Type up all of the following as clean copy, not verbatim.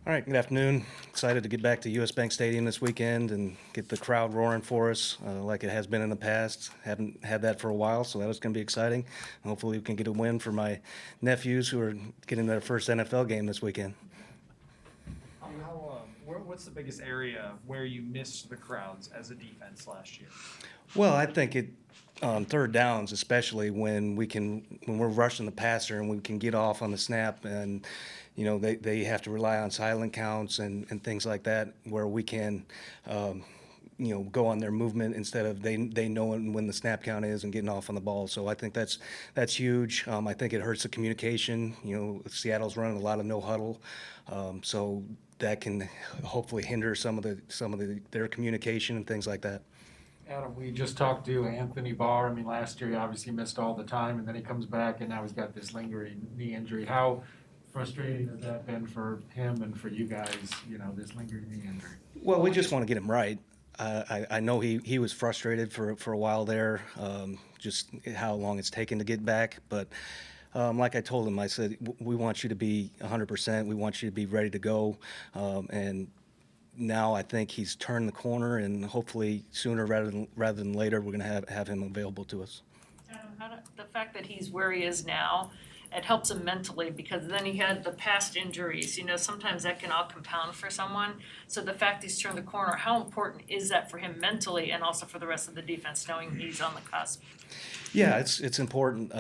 All right, good afternoon. Excited to get back to US Bank Stadium this weekend and get the crowd roaring for us like it has been in the past. Haven't had that for a while, so that was going to be exciting. And hopefully we can get a win for my nephews who are getting their first NFL game this weekend. What's the biggest area where you missed the crowds as a defense last year? Well, I think it on third downs, especially when we're rushing the passer and we can get off on the snap, and they have to rely on silent counts and things like that, where we can go on their movement instead of they knowing when the snap count is and getting off on the ball. So I think that's huge. I think it hurts the communication. Seattle's running a lot of no huddle, so that can hopefully hinder some of their communication and things like that. Adam, we just talked to Anthony Barr. I mean, last year he obviously missed all the time, and then he comes back, and now he's got this lingering knee injury. How frustrating has that been for him and for you guys, this lingering knee injury? Well, we just want to get him right. I know he was frustrated for a while there, just how long it's taken to get back. But like I told him, I said, we want you to be 100%. We want you to be ready to go. And now I think he's turned the corner, and hopefully sooner rather than later, we're going to have him available to us. The fact that he's where he is now, it helps him mentally, because then he had the past injuries. Sometimes that can all compound for someone. So the fact he's turned the corner, how important is that for him mentally and also for the rest of the defense, knowing he's on the cusp? Yeah, it's important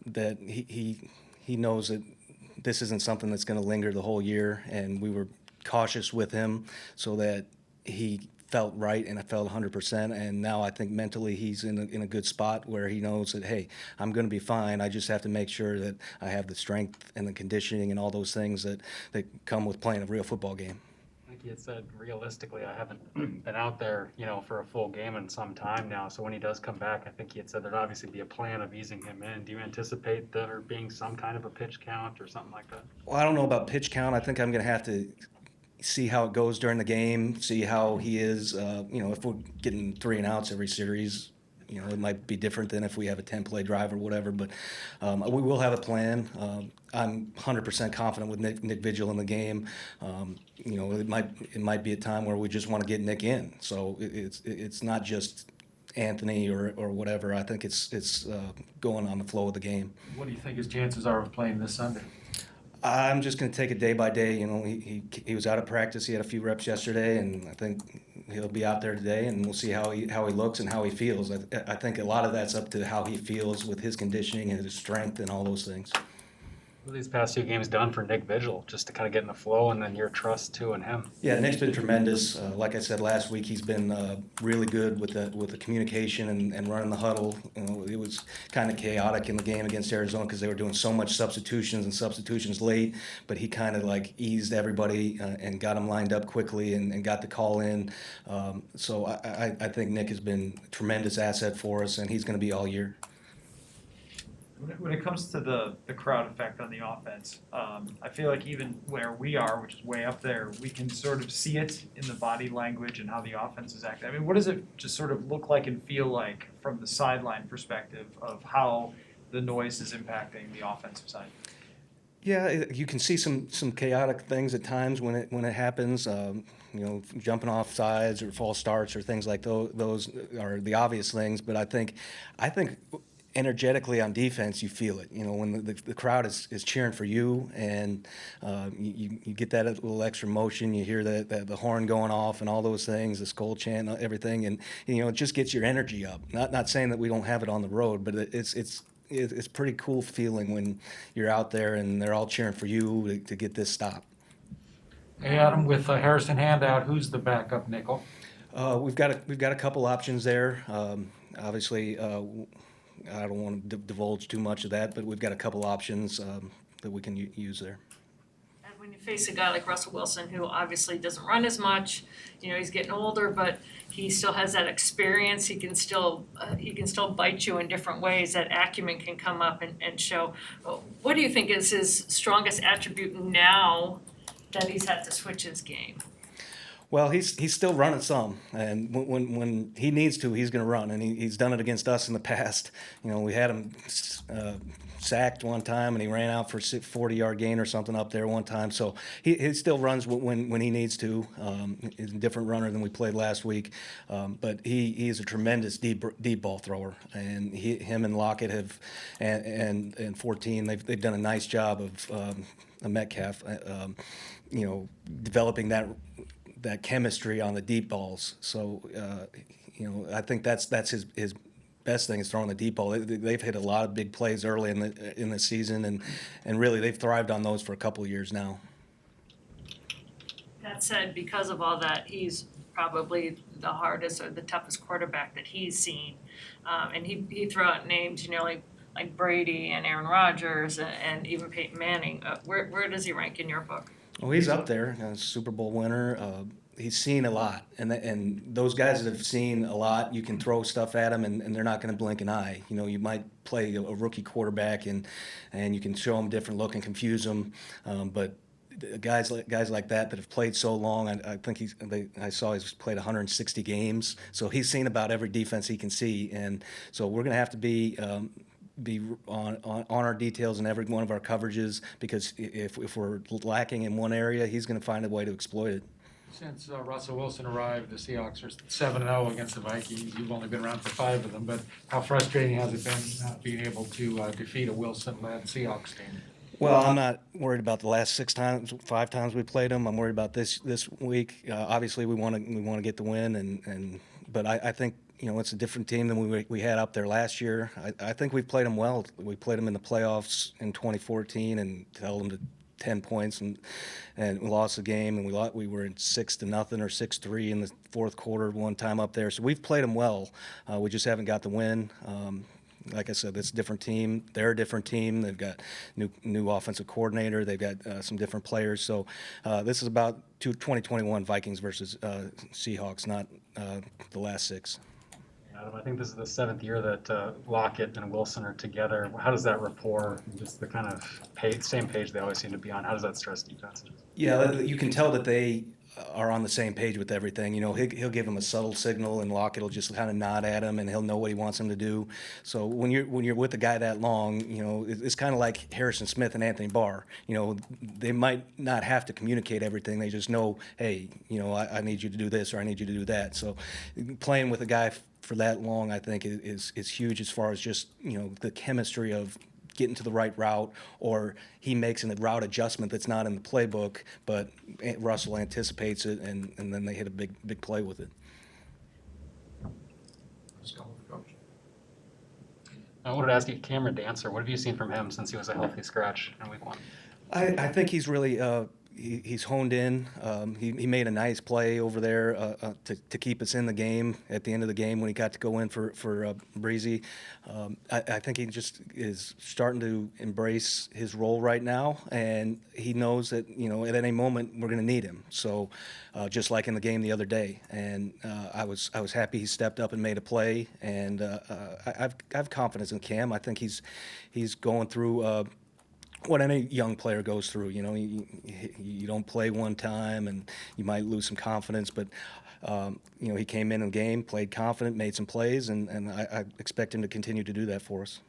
that he knows that this isn't something that's going to linger the whole year, and we were cautious with him so that he felt right and I felt 100%. And now I think mentally he's in a good spot where he knows that, hey, I'm going to be fine. I just have to make sure that I have the strength and the conditioning and all those things that come with playing a real football game. Like he had said, realistically, I haven't been out there, for a full game in some time now. So when he does come back, I think he had said there'd obviously be a plan of easing him in. Do you anticipate there being some kind of a pitch count or something like that? Well, I don't know about pitch count. I think I'm going to have to see how it goes during the game, see how he is. If we're getting 3 and outs every series, it might be different than if we have a 10-play drive or whatever. But we will have a plan. I'm 100% confident with Nick Vigil in the game. It might be a time where we just want to get Nick in. So it's not just Anthony or whatever. I think it's going on the flow of the game. What do you think his chances are of playing this Sunday? I'm just going to take it day by day. He was out of practice. He had a few reps yesterday, and I think he'll be out there today, and we'll see how he looks and how he feels. I think a lot of that's up to how he feels with his conditioning and his strength and all those things. What have these past 2 games done for Nick Vigil, just to kind of get in the flow, and then your trust too in him? Yeah, Nick's been tremendous. Like I said last week, he's been really good with the communication and running the huddle. It was kind of chaotic in the game against Arizona because they were doing so much substitutions late, but he kind of eased everybody and got them lined up quickly and got the call in. So I think Nick has been a tremendous asset for us, and he's going to be all year. When it comes to the crowd effect on the offense, I feel like even where we are, which is way up there, we can sort of see it in the body language and how the offense is acting. I mean, what does it just sort of look like and feel like from the sideline perspective of how the noise is impacting the offensive side? Yeah, you can see some chaotic things at times when it happens. Jumping off sides or false starts or things like those are the obvious things. But I think energetically on defense, you feel it. When the crowd is cheering for you, and you get that little extra motion. You hear the horn going off and all those things, the skull chant, everything, and it just gets your energy up. Not saying that we don't have it on the road, but it's pretty cool feeling when you're out there and they're all cheering for you to get this stop. Hey, Adam, with Harrison Handout, who's the backup nickel? We've got a couple options there. Obviously, I don't want to divulge too much of that, but we've got a couple options that we can use there. And when you face a guy like Russell Wilson, who obviously doesn't run as much, he's getting older, but he still has that experience. He can still bite you in different ways. That acumen can come up and show. What do you think is his strongest attribute now that he's had to switch his game? Well, he's still running some, and when he needs to, he's going to run, and he's done it against us in the past. You know, we had him sacked one time, and he ran out for a 40-yard gain or something up there one time. So he still runs when he needs to. He's a different runner than we played last week, but he is a tremendous deep ball thrower, and him and Lockett have and 14 they've done a nice job of Metcalf, you know, developing that chemistry on the deep balls. So, you know, I think that's his best thing is throwing the deep ball. They've hit a lot of big plays early in the season, and really they've thrived on those for a couple of years now. That said, because of all that, he's probably the hardest or the toughest quarterback that he's seen. And he threw out names, you know, like Brady and Aaron Rodgers and even Peyton Manning. Where does he rank in your book? Well, he's up there, Super Bowl winner. He's seen a lot, and those guys that have seen a lot, you can throw stuff at them, and they're not going to blink an eye. You know, you might play a rookie quarterback, and you can show them a different look and confuse them, but guys like that have played so long, I think I saw he's played 160 games, so he's seen about every defense he can see, and so we're going to have to be on our details in every one of our coverages, because if we're lacking in one area, he's going to find a way to exploit it. Since Russell Wilson arrived, the Seahawks are 7-0 against the Vikings. You've only been around for 5 of them, but how frustrating has it been not being able to defeat a Wilson-led Seahawks team? Well, I'm not worried about the last 5 times we played them. I'm worried about this week. Obviously, we want to get the win, but I think, you know, it's a different team than we had up there last year. I think we've played them well. We played them in the playoffs in 2014 and held them to 10 points and we lost the game, and we were in 6-0 or 6-3 in the fourth quarter one time up there. So we've played them well. We just haven't got the win. Like I said, it's a different team. They're a different team. They've got new offensive coordinator. They've got some different players. So this is about 2021 Vikings versus Seahawks, not the last 6. Adam, I think this is the 7th year that Lockett and Wilson are together. How does that rapport, just the kind of same page they always seem to be on, how does that stress defenses? Yeah, you can tell that they are on the same page with everything. You know, he'll give him a subtle signal, and Lockett will just kind of nod at him, and he'll know what he wants him to do. So when you're with a guy that long, you know, it's kind of like Harrison Smith and Anthony Barr. You know, they might not have to communicate everything. They just know, hey, you know, I need you to do this, or I need you to do that. So playing with a guy for that long, I think, is huge as far as just, you know, the chemistry of getting to the right route, or he makes a route adjustment that's not in the playbook, but Russell anticipates it, and then they hit a big play with it. Let's go with Coach. I wanted to ask you, Cameron Dancer, what have you seen from him since he was a healthy scratch in week 1? I think he's really he's honed in. He made a nice play over there to keep us in the game at the end of the game when he got to go in for Breezy. I think he just is starting to embrace his role right now, and he knows that, you know, at any moment we're going to need him. So just like in the game the other day, and I was happy he stepped up and made a play, and I have confidence in Cam. I think he's going through what any young player goes through. You know, you don't play one time and you might lose some confidence, but you know, he came in the game, played confident, made some plays, and I expect him to continue to do that for us.